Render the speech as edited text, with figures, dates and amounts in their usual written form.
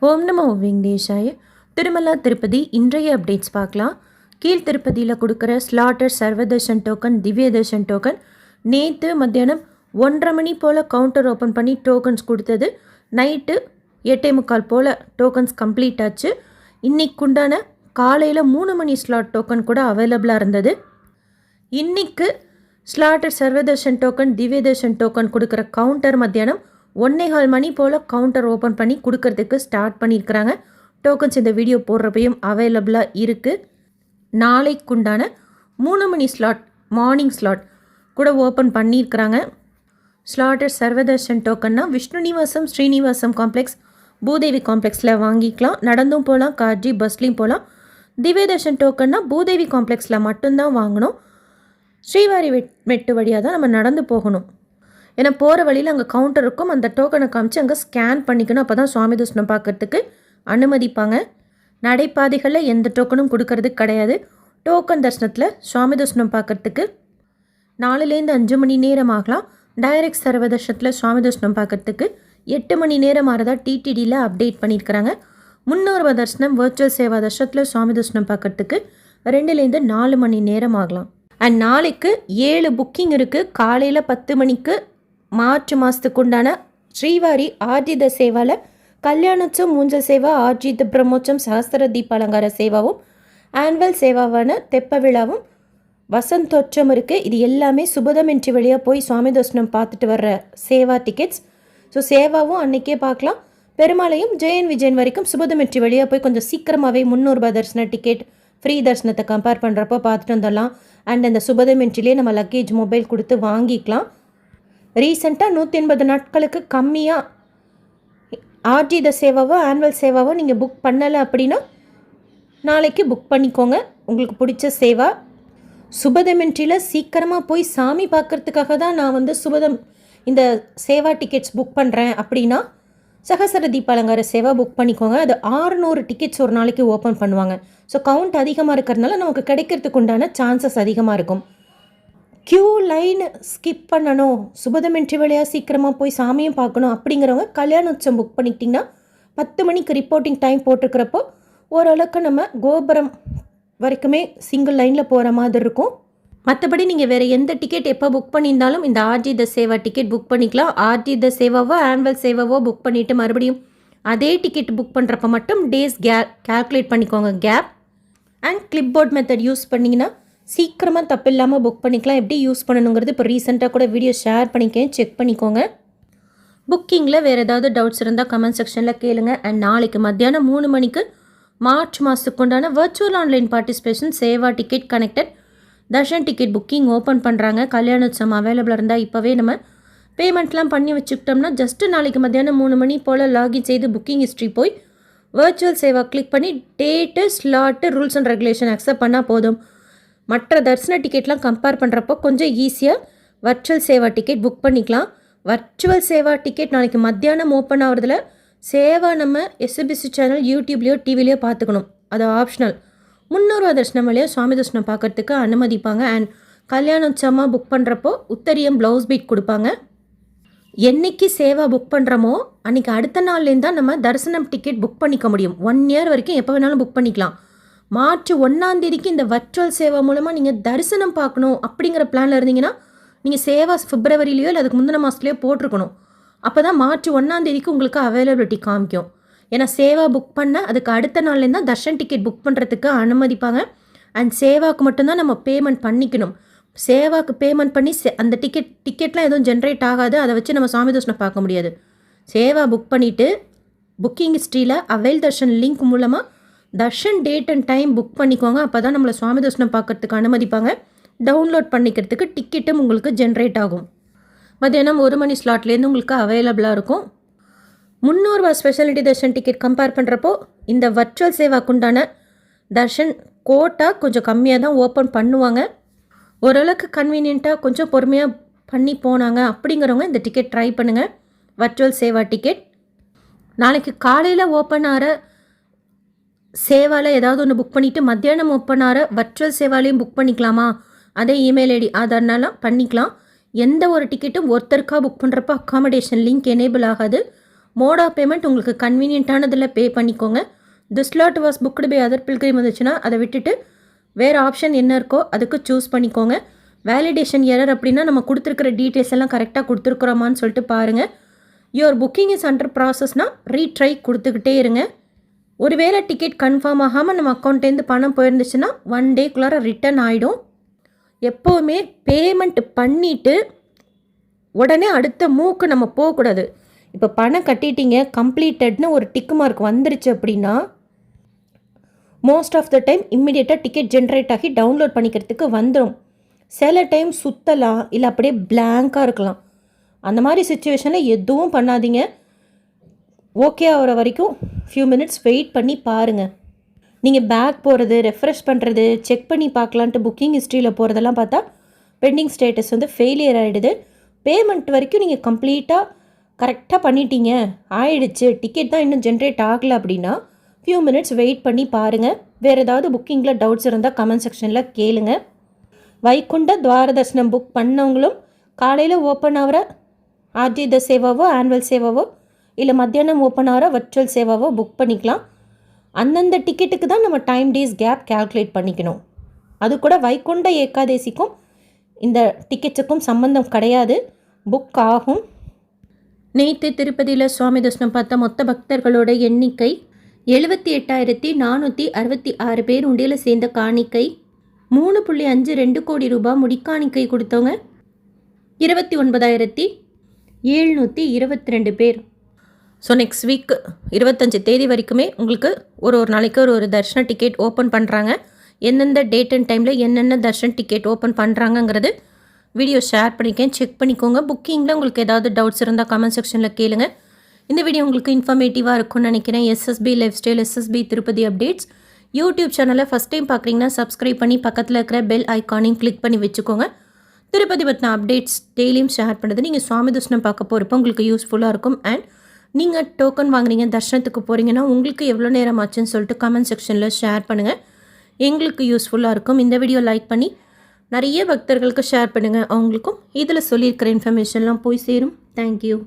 ஓம் நமோ வெங்கடேஷாய. திருமலா திருப்பதி இன்றைய அப்டேட்ஸ் பார்க்கலாம். கீழ் திருப்பதியில் கொடுக்குற ஸ்லாட்டர் சர்வதர்ஷன் டோக்கன், திவ்ய தர்ஷன் டோக்கன் நேற்று மத்தியானம் 1:30 மணி போல் கவுண்டர் ஓப்பன் பண்ணி டோக்கன்ஸ் கொடுத்தது. நைட்டு 8:45 போல் டோக்கன்ஸ் கம்ப்ளீட் ஆச்சு. இன்னைக்குண்டான காலையில் 3 மணி ஸ்லாட் டோக்கன் கூட அவைலபிளாக இருந்தது. இன்றைக்கு ஸ்லாட்டர் சர்வதர்ஷன் டோக்கன், திவ்ய தர்ஷன் டோக்கன் கொடுக்குற கவுண்டர் மத்தியானம் 1:15 மணி போல் கவுண்டர் ஓப்பன் பண்ணி கொடுக்கறதுக்கு ஸ்டார்ட் பண்ணியிருக்கிறாங்க. டோக்கன்ஸ் இந்த வீடியோ போடுறப்பையும் அவைலபிளாக இருக்குது. நாளைக்குண்டான 3 மணி ஸ்லாட், மார்னிங் ஸ்லாட் கூட ஓப்பன் பண்ணியிருக்கிறாங்க. ஸ்லாட்டர் சர்வதர்ஷன் டோக்கன்னா விஷ்ணு நிவாசம், ஸ்ரீனிவாசம் காம்ப்ளெக்ஸ், பூதேவி காம்ப்ளெக்ஸில் வாங்கிக்கலாம். நடந்தும் போகலாம், கார்ஜி பஸ்லேயும் போகலாம். திவ்ய தர்ஷன் டோக்கன்னா பூதேவி காம்ப்ளெக்ஸில் மட்டும்தான் வாங்கணும். ஸ்ரீவாரி மெட்டு வழியாக தான் நம்ம நடந்து போகணும். ஏன்னா போகிற வழியில் அங்கே கவுண்டர் இருக்கும். அந்த டோக்கனை காமிச்சு அங்கே ஸ்கேன் பண்ணிக்கணும். அப்போ தான் சுவாமி தரிசனம் பார்க்கறதுக்கு அனுமதிப்பாங்க. நடைபாதைகளில் எந்த டோக்கனும் கொடுக்கறது கிடையாது. டோக்கன் தரிசனத்தில் சுவாமி தரிசனம் பார்க்கறதுக்கு 4லேருந்து 5 மணி நேரம் ஆகலாம். டைரக்ட் சர்வதர்ஷனத்தில் சுவாமி தரிசனம் பார்க்கறதுக்கு 8 மணி நேரம் ஆகிறதா டிடிடியில் அப்டேட் பண்ணியிருக்கிறாங்க. 300 தரிசனம் வர்ச்சுவல் சேவா தர்ஷனத்தில் சுவாமி தரிசனம் பார்க்கறதுக்கு 2லேருந்து 4 மணி நேரம் ஆகலாம். அண்ட் நாளைக்கு 7 புக்கிங் இருக்குது. காலையில் 10 மணிக்கு மார்ச் மாதத்துக்கு உண்டான ஸ்ரீவாரி ஆர்ஜித சேவாவில் கல்யாணோற்சவம், ஊஞ்சல் சேவா, ஆர்ஜித பிரம்மோற்சவம், சஹஸ்ர தீப அலங்கார சேவாவும், ஆனுவல் சேவாவான தெப்ப விழாவும், வசந்தோற்சவம் இருக்குது. இது எல்லாமே சுபதம் என்ட்ரி வழியாக போய் சுவாமி தரிசனம் பார்த்துட்டு வர்ற சேவா டிக்கெட்ஸ். ஸோ சேவாவும் அன்றைக்கே பார்க்கலாம். பெருமாளையும் ஜெயன் விஜயன் வரைக்கும் சுபதம் என்ட்ரி வழியாக போய் கொஞ்சம் சீக்கிரமாகவே 300 தரிசன டிக்கெட் ஃப்ரீ தரிசனத்தை கம்பேர் பண்ணுறப்போ பார்த்துட்டு வந்துடலாம். அண்ட் அந்த சுபதம் என்ட்ரிலே நம்ம லக்கேஜ் மொபைல் கொடுத்து வாங்கிக்கலாம். ரீசெண்டாக 180 நாட்களுக்கு கம்மியாக ஆர்ஜித சேவாவோ ஆனுவல் சேவாவோ நீங்கள் புக் பண்ணலை அப்படின்னா நாளைக்கு புக் பண்ணிக்கோங்க. உங்களுக்கு பிடிச்ச சேவா சுபதம் என்ட்ரியில் சீக்கிரமாக போய் சாமி பார்க்குறதுக்காக தான் நான் சுபதம் இந்த சேவா டிக்கெட்ஸ் புக் பண்ணுறேன் அப்படின்னா சஹஸ்ர தீப அலங்கார சேவா புக் பண்ணிக்கோங்க. அது 600 டிக்கெட்ஸ் ஒரு நாளைக்கு ஓப்பன் பண்ணுவாங்க. ஸோ கவுண்ட் அதிகமாக இருக்கிறதுனால நமக்கு கிடைக்கிறதுக்கு உண்டான சான்சஸ் அதிகமாக இருக்கும். க்யூ லைன் ஸ்கிப் பண்ணணும், சுபதம் என்ட்ரி வழியாக சீக்கிரமாக போய் சாமியும் பார்க்கணும் அப்படிங்கிறவங்க கல்யாணோற்சவம் புக் பண்ணிக்கிட்டிங்கன்னா 10 மணிக்கு ரிப்போர்ட்டிங் டைம் போட்டிருக்கிறப்போ ஓரளவுக்கு நம்ம கோபுரம் வரைக்குமே சிங்கிள் லைனில் போகிற மாதிரி இருக்கும். மற்றபடி நீங்கள் வேறு எந்த டிக்கெட் எப்போ புக் பண்ணியிருந்தாலும் இந்த ஆர்ஜித சேவா டிக்கெட் புக் பண்ணிக்கலாம். ஆர்ஜித சேவாவோ ஆனுவல் சேவாவோ புக் பண்ணிவிட்டு மறுபடியும் அதே டிக்கெட் புக் பண்ணுறப்ப மட்டும் டேஸ் கால்குலேட் பண்ணிக்கோங்க, gap. And clipboard method use பண்ணிங்கன்னா சீக்கிரமாக தப்பு இல்லாமல் புக் பண்ணிக்கலாம். எப்படி யூஸ் பண்ணணுங்கிறது இப்போ ரீசெண்டாக கூட வீடியோ ஷேர் பண்ணிக்கேன், செக் பண்ணிக்கோங்க. புக்கிங்கில் வேறு ஏதாவது டவுட்ஸ் இருந்தால் கமெண்ட் செக்ஷனில் கேளுங்க. அண்ட் நாளைக்கு மத்தியானம் 3 மணிக்கு மார்ச் மாதத்துக்கு உண்டான virtual online participation Seva ticket connected Darshan ticket booking open பண்ணுறாங்க. கல்யாணோற்சவம் அவைலபிளாக இருந்தால் இப்போவே நம்ம பேமெண்ட்லாம் பண்ணி வச்சுக்கிட்டோம்னா ஜஸ்ட்டு நாளைக்கு மத்தியானம் 3 மணி போல் லாகின் செய்து புக்கிங் ஹிஸ்ட்ரி போய் வர்ச்சுவல் சேவா கிளிக் பண்ணி date, slot, rules and regulation accept பண்ணால் போதும். மற்ற தரிசன டிக்கெட்லாம் கம்பேர் பண்ணுறப்போ கொஞ்சம் ஈஸியாக வர்ச்சுவல் சேவா டிக்கெட் புக் பண்ணிக்கலாம். வர்ச்சுவல் சேவா டிக்கெட் நாளைக்கு மத்தியானம் ஓப்பன் ஆகிறதுல சேவா நம்ம எஸ்பிசி சேனல் யூடியூப்லேயோ டிவிலையோ பார்த்துக்கணும். அது ஆப்ஷனல். 300 தரிசனம் வழியாக சுவாமி தரிசனம் பார்க்கறதுக்கு அனுமதிப்பாங்க. அண்ட் கல்யாணோற்சவமாக புக் பண்ணுறப்போ உத்தரியம் ப்ளவுஸ் பீட் கொடுப்பாங்க. என்னைக்கு சேவா புக் பண்ணுறோமோ அன்றைக்கி அடுத்த நாள்லேருந்து தான் நம்ம தரிசனம் டிக்கெட் புக் பண்ணிக்க முடியும். 1 இயர் வரைக்கும் எப்போ வேணாலும் புக் பண்ணிக்கலாம். மார்ச் 1 இந்த வர்ச்சுவல் சேவா மூலமாக நீங்கள் தரிசனம் பார்க்கணும் அப்படிங்கிற பிளானில் இருந்தீங்கன்னா நீங்கள் சேவா பிப்ரவரிலேயோ இல்லை அதுக்கு முந்தின மாதத்துலேயோ போட்டிருக்கணும். அப்போ தான் மார்ச் 1 உங்களுக்கு அவைலபிலிட்டி காமிக்கும். ஏன்னா சேவா புக் பண்ண அதுக்கு அடுத்த நாள்லேருந்து தான் தர்ஷன் டிக்கெட் புக் பண்ணுறதுக்கு அனுமதிப்பாங்க. அண்ட் சேவாவுக்கு மட்டும்தான் நம்ம பேமெண்ட் பண்ணிக்கணும். சேவாவுக்கு பேமெண்ட் பண்ணி அந்த டிக்கெட்லாம் எதுவும் ஜென்ரேட் ஆகாது. அதை வச்சு நம்ம சாமி தரிசனம் பார்க்க முடியாது. சேவா புக் பண்ணிவிட்டு புக்கிங் ஹிஸ்ட்ரியில் அவைல் தர்ஷன் லிங்க் மூலமாக Darshan date and time book பண்ணிக்கோங்க. அப்போ தான் நம்மளை சுவாமி தரிசனம் பார்க்கறதுக்கு அனுமதிப்பாங்க. டவுன்லோட் பண்ணிக்கிறதுக்கு டிக்கெட்டும் உங்களுக்கு ஜென்ரேட் ஆகும். மத்தியானம் 1 மணி ஸ்லாட்லேருந்து உங்களுக்கு அவைலபிளாக இருக்கும். 300 ஸ்பெஷாலிட்டி தர்ஷன் டிக்கெட் கம்பேர் பண்ணுறப்போ இந்த வர்ச்சுவல் சேவாக்குண்டான தர்ஷன் கோட்டா கொஞ்சம் கம்மியாக தான் ஓப்பன் பண்ணுவாங்க. ஓரளவுக்கு கன்வீனியண்ட்டாக கொஞ்சம் பொறுமையாக பண்ணி போனாங்க அப்படிங்கிறவங்க இந்த டிக்கெட் ட்ரை பண்ணுங்கள். வர்ச்சுவல் சேவா டிக்கெட் நாளைக்கு காலையில் ஓப்பன் ஆகிற சேவாவில் ஏதாவது ஒன்று புக் பண்ணிவிட்டு மத்தியானம் ஓப்பன் ஆகிற வர்ச்சுவல் சேவாலையும் புக் பண்ணிக்கலாமா? அதே இமெயில் ஐடி ஆதார்னாலாம் பண்ணிக்கலாம். எந்த ஒரு டிக்கெட்டும் ஒருத்தருக்காக புக் பண்ணுறப்போ அக்காமடேஷன் லிங்க் எனேபிள் ஆகாது. மோட் ஆஃப் பேமெண்ட் உங்களுக்கு கன்வீனியன்ட்டானதில் பே பண்ணிக்கோங்க. The slot was booked by other pilgrim வந்துச்சுன்னா அதை விட்டுட்டு வேறு ஆப்ஷன் என்ன இருக்கோ அதுக்கு சூஸ் பண்ணிக்கோங்க. வேலிடேஷன் எரர் அப்படின்னா நம்ம கொடுத்துருக்கிற டீட்டெயில்ஸ் எல்லாம் கரெக்டாக கொடுத்துருக்குறோமான்னு சொல்லிட்டு பாருங்கள். யுவர் புக்கிங் இஸ் அண்டர் ப்ராசஸ்னால் ரீட்ரை கொடுத்துக்கிட்டே இருங்க. ஒருவேளை டிக்கெட் கன்ஃபார்ம் ஆகாமல் நம்ம அக்கௌண்ட்லேருந்து பணம் போயிருந்துச்சுன்னா 1 டேக்குள்ளார ரிட்டர்ன் ஆகிடும். எப்போவுமே பேமெண்ட் பண்ணிவிட்டு உடனே அடுத்த மூவுக்கு நம்ம போகக்கூடாது. இப்போ பணம் கட்டிட்டீங்க, கம்ப்ளீட்டட்னு ஒரு டிக் மார்க் வந்துருச்சு அப்படின்னா மோஸ்ட் ஆஃப் த டைம் இம்மிடியேட்டாக டிக்கெட் ஜென்ரேட் ஆகி டவுன்லோட் பண்ணிக்கிறதுக்கு வந்துடும். சில டைம் சுற்றலாம், இல்லை அப்படியே பிளாங்காக இருக்கலாம். அந்த மாதிரி சுச்சுவேஷனில் எதுவும் பண்ணாதீங்க. ஓகே ஆகிற வரைக்கும் ஃபியூ மினிட்ஸ் வெயிட் பண்ணி பாருங்கள். நீங்கள் பேக் போகிறது, ரெஃப்ரெஷ் பண்ணுறது, செக் பண்ணி பார்க்கலான்ட்டு புக்கிங் ஹிஸ்ட்ரியில் போகிறதெல்லாம் பார்த்தா பெண்டிங் ஸ்டேட்டஸ் வந்து ஃபெயிலியர் ஆகிடுது. பேமெண்ட் வரைக்கும் நீங்கள் கம்ப்ளீட்டாக கரெக்டாக பண்ணிட்டீங்க, ஆயிடுச்சு, டிக்கெட் தான் இன்னும் ஜென்ரேட் ஆகலை அப்படின்னா ஃபியூ மினிட்ஸ் வெயிட் பண்ணி பாருங்கள். வேறு ஏதாவது புக்கிங்கில் டவுட்ஸ் இருந்தால் கமெண்ட் செக்ஷனில் கேளுங்க. வைகுண்ட துவார தர்ஷனம் புக் பண்ணவங்களும் காலையில் ஓப்பன் ஆகிற ஆர்ஜித சேவாவோ ஆனுவல் சேவாவோ இல்லை மத்தியானம் ஓப்பன் ஆகிற வர்ச்சுவல் சேவாவோ புக் பண்ணிக்கலாம். அந்தந்த டிக்கெட்டுக்கு தான் நம்ம டைம் டேஸ் கேப் கால்குலேட் பண்ணிக்கணும். அது கூட வைகுண்ட ஏகாதேசிக்கும் இந்த டிக்கெட்ஸுக்கும் சம்மந்தம் கிடையாது, புக் ஆகும். நேற்று திருப்பதியில் சுவாமி தரிசனம் பார்த்த மொத்த பக்தர்களோட எண்ணிக்கை 78,466 பேர். உண்டியில் சேர்ந்த காணிக்கை 3.52 கோடி ரூபாய். முடிக்காணிக்கை கொடுத்தவங்க 29,722 பேர். ஸோ நெக்ஸ்ட் வீக் 25 தேதி வரைக்குமே உங்களுக்கு ஒரு நாளைக்கு ஒரு தர்ஷன டிக்கெட் ஓப்பன் பண்ணுறாங்க. எந்தெந்த டேட் அண்ட் டைமில் என்னென்ன தர்ஷன் டிக்கெட் ஓப்பன் பண்ணுறாங்கங்கிறது வீடியோ ஷேர் பண்ணிக்கேன், செக் பண்ணிக்கோங்க. புக்கிங்கில் உங்களுக்கு ஏதாவது டவுட்ஸ் இருந்தால் கமெண்ட் செக்ஷனில் கேளுங்க. இந்த வீடியோ உங்களுக்கு இன்ஃபர்மேட்டிவாக இருக்கும்னு நினைக்கிறேன். SSP lifestyle, SSP Tirupati updates YouTube சேனலை ஃபஸ்ட் டைம் பார்க்குறீங்கன்னா சப்ஸ்கிரைப் பண்ணி பக்கத்தில் இருக்கிற பெல் ஐக்கானையும் கிளிக் பண்ணி வச்சுக்கோங்க. திருப்பதி பற்றின அப்டேட்ஸ் டெய்லியும் ஷேர் பண்ணுறது நீங்கள் சுவாமி தரிசனம் பார்க்க போகிறப்போ உங்களுக்கு யூஸ்ஃபுல்லாக இருக்கும். அண்ட் நீங்கள் டோக்கன் வாங்குறீங்க, தர்ஷனத்துக்கு போகிறீங்கன்னா உங்களுக்கு எவ்வளோ நேரம் ஆச்சுன்னு சொல்லிட்டு கமெண்ட் செக்ஷனில் ஷேர் பண்ணுங்கள், எங்களுக்கு யூஸ்ஃபுல்லாக இருக்கும். இந்த வீடியோ லைக் பண்ணி நிறைய பக்தர்களுக்கு ஷேர் பண்ணுங்கள், அவங்களுக்கும் இதில் சொல்லியிருக்கிற இன்ஃபர்மேஷன்லாம் போய் சேரும். தேங்க்யூ.